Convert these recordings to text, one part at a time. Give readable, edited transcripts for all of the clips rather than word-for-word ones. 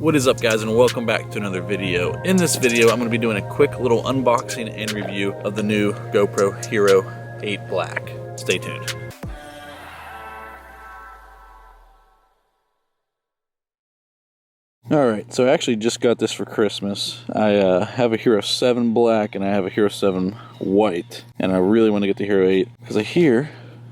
What is up, guys, and welcome back to another video. In this video, I'm going to be doing a quick little unboxing and review of the new GoPro Hero 8 Black. Stay tuned. Alright, so I actually just got this for Christmas. I have a Hero 7 Black and I have a Hero 7 White, and I really want to get the Hero 8 because I hear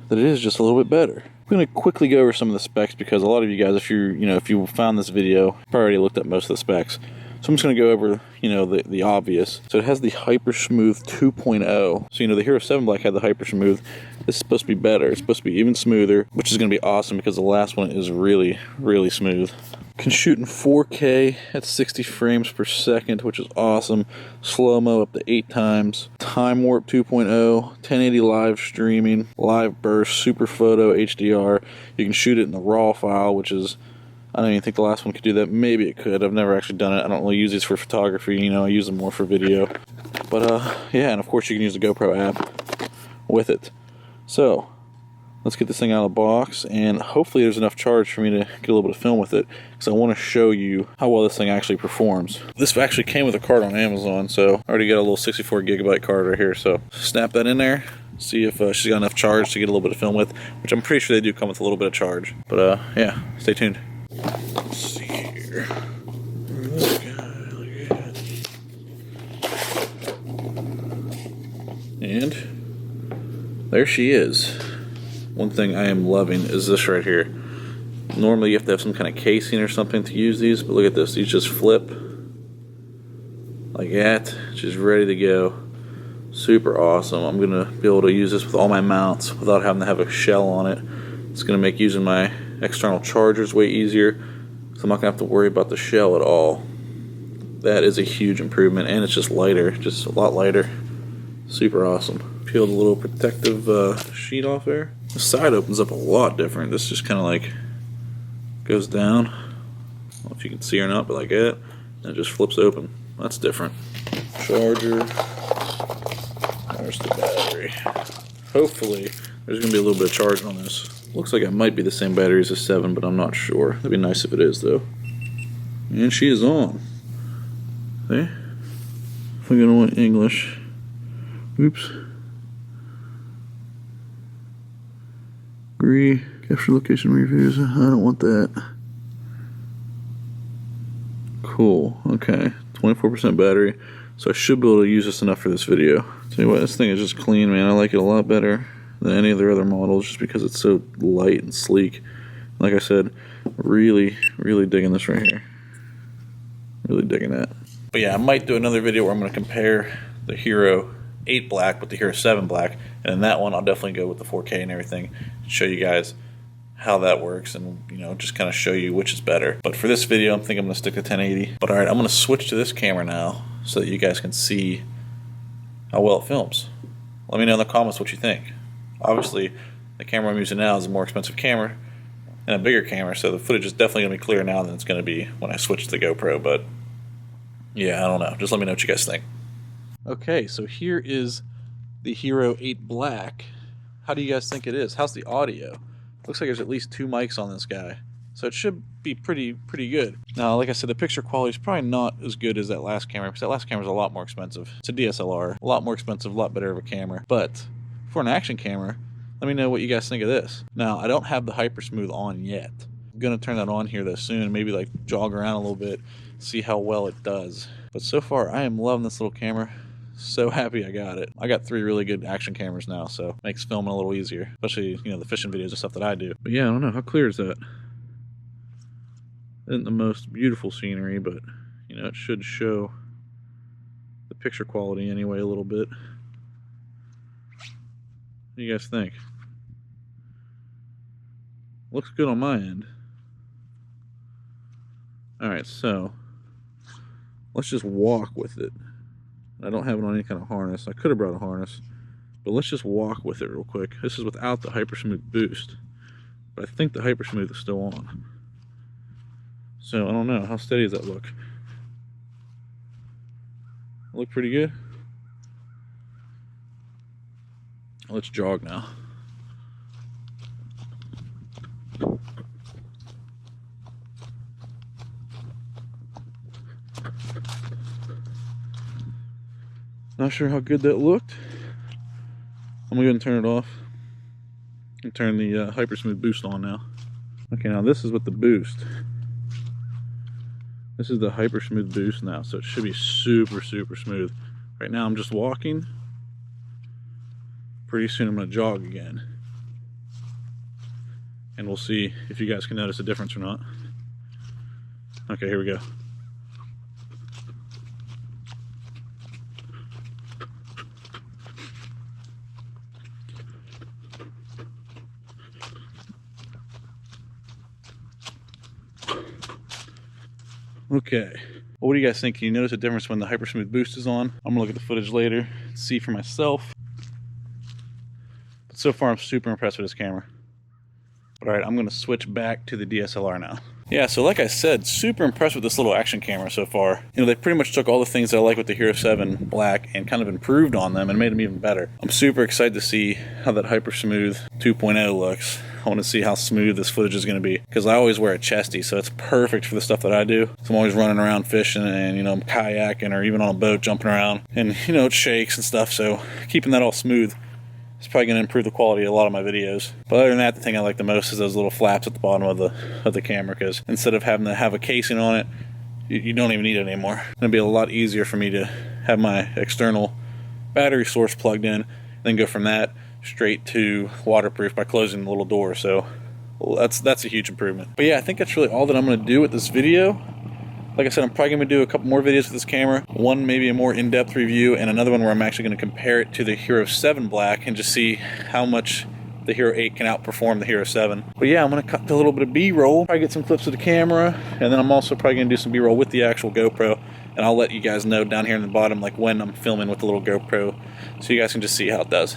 that it is just a little bit better. I'm going to quickly go over some of the specs because a lot of you guys, if you found this video, you've already looked at most of the specs. So I'm just going to go over, the obvious. So it has the HyperSmooth 2.0. So, the Hero 7 Black had the HyperSmooth. This is supposed to be better. It's supposed to be even smoother, which is going to be awesome because the last one is really, really smooth. Can shoot in 4K at 60 frames per second, which is awesome. Slow-mo up to 8 times. Timewarp 2.0, 1080 live streaming, Liveburst, super photo, HDR. You can shoot it in the RAW file, which is, I don't even think the last one could do that. Maybe it could. I've never actually done it. I don't really use these for photography. I use them more for video. But, yeah, and of course you can use the GoPro app with it. So, let's get this thing out of the box, and hopefully there's enough charge for me to get a little bit of film with it, because I want to show you how well this thing actually performs. This actually came with a card on Amazon, so I already got a little 64 gigabyte card right here, so snap that in there, see if she's got enough charge to get a little bit of film with, which I'm pretty sure they do come with a little bit of charge. But yeah, stay tuned. Let's see here. This guy, look at that. And there she is. One thing I am loving is this right here. Normally you have to have some kind of casing or something to use these, but look at this. These just flip like that, just ready to go. Super awesome. I'm going to be able to use this with all my mounts without having to have a shell on it. It's going to make using my external chargers way easier, so I'm not going to have to worry about the shell at all. That is a huge improvement, and it's just lighter, just a lot lighter. Super awesome. Peeled a little protective sheet off there. The side opens up a lot different. This just kind of like goes down. I don't know if you can see or not, but like that. And it just flips open. That's different. Charger. There's the battery. Hopefully there's going to be a little bit of charge on this. Looks like it might be the same battery as the 7, but I'm not sure. That'd be nice if it is, though. And she is on. See? If we're going to want English. Oops. Agree. Capture location reviews. I don't want that. Cool. Okay. 24% battery. So I should be able to use this enough for this video. Tell you what, this thing is just clean, man. I like it a lot better than any of their other models just because it's so light and sleek. Like I said, really, really digging this right here. Really digging that. But yeah, I might do another video where I'm going to compare the Hero 8 Black with the Hero 7 Black, and in that one I'll definitely go with the 4K and everything, show you guys how that works, and just kind of show you which is better. But for this video, I think I'm going to stick to 1080. But alright, I'm going to switch to this camera now so that you guys can see how well it films. Let me know in the comments what you think. Obviously, the camera I'm using now is a more expensive camera and a bigger camera, so the footage is definitely going to be clearer now than it's going to be when I switch to the GoPro. But yeah, I don't know. Just let me know what you guys think. Okay, so here is the Hero 8 Black. How do you guys think it is? How's the audio? Looks like there's at least 2 mics on this guy, so it should be pretty good. Now, like I said, the picture quality is probably not as good as that last camera, because that last camera is a lot more expensive. It's a DSLR, a lot more expensive, a lot better of a camera. But for an action camera, let me know what you guys think of this. Now, I don't have the HyperSmooth on yet. I'm gonna turn that on here though soon, maybe like jog around a little bit, see how well it does. But so far, I am loving this little camera. So happy I got it. I got 3 really good action cameras now, so it makes filming a little easier, especially the fishing videos and stuff that I do. But yeah, I don't know, how clear is that? Isn't the most beautiful scenery, but it should show the picture quality anyway a little bit. What do you guys think? Looks good on my end. Alright, so let's just walk with it. I don't have it on any kind of harness. I could have brought a harness, but let's just walk with it real quick. This is without the HyperSmooth boost, but I think the HyperSmooth is still on. So I don't know, how steady does that look? Look pretty good. Let's jog now. Not sure how good that looked. I'm gonna go ahead and turn it off. And turn the HyperSmooth boost on now. Okay, now this is with the boost. This is the HyperSmooth boost now, so it should be super, super smooth. Right now I'm just walking. Pretty soon I'm gonna jog again. And we'll see if you guys can notice a difference or not. Okay, here we go. Okay, well, what do you guys think? Can you notice a difference when the HyperSmooth boost is on? I'm gonna look at the footage later and see for myself. But so far I'm super impressed with this camera. But all right, I'm gonna switch back to the DSLR now. Yeah, so like I said, super impressed with this little action camera so far. You know, they pretty much took all the things that I like with the Hero 7 Black and kind of improved on them and made them even better. I'm super excited to see how that HyperSmooth 2.0 looks. I want to see how smooth this footage is going to be, because I always wear a chesty, so it's perfect for the stuff that I do. So I'm always running around fishing and, you know, kayaking or even on a boat jumping around, and, you know, it shakes and stuff, so keeping that all smooth it's probably going to improve the quality of a lot of my videos. But other than that, the thing I like the most is those little flaps at the bottom of the camera, because instead of having to have a casing on it, you don't even need it anymore. It's going to be a lot easier for me to have my external battery source plugged in, then go from that straight to waterproof by closing the little door. So that's a huge improvement. But yeah, I think that's really all that I'm going to do with this video. Like I said, I'm probably going to do a couple more videos with this camera. One maybe a more in-depth review, and another one where I'm actually going to compare it to the Hero 7 Black and just see how much the Hero 8 can outperform the Hero 7. But yeah, I'm going to cut a little bit of B-roll, probably get some clips of the camera, and then I'm also probably going to do some B-roll with the actual GoPro, and I'll let you guys know down here in the bottom like when I'm filming with the little GoPro, so you guys can just see how it does.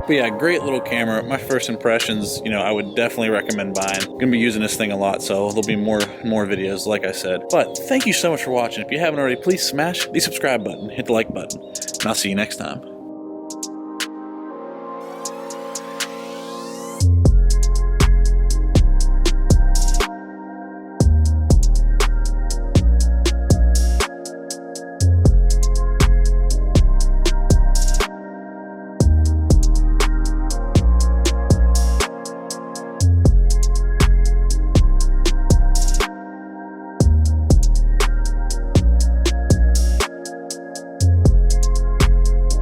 But yeah, great little camera. My first impressions, you know, I would definitely recommend buying. I'm gonna be using this thing a lot, so there'll be more videos, like I said. But thank you so much for watching. If you haven't already, please smash the subscribe button, hit the like button, and I'll see you next time.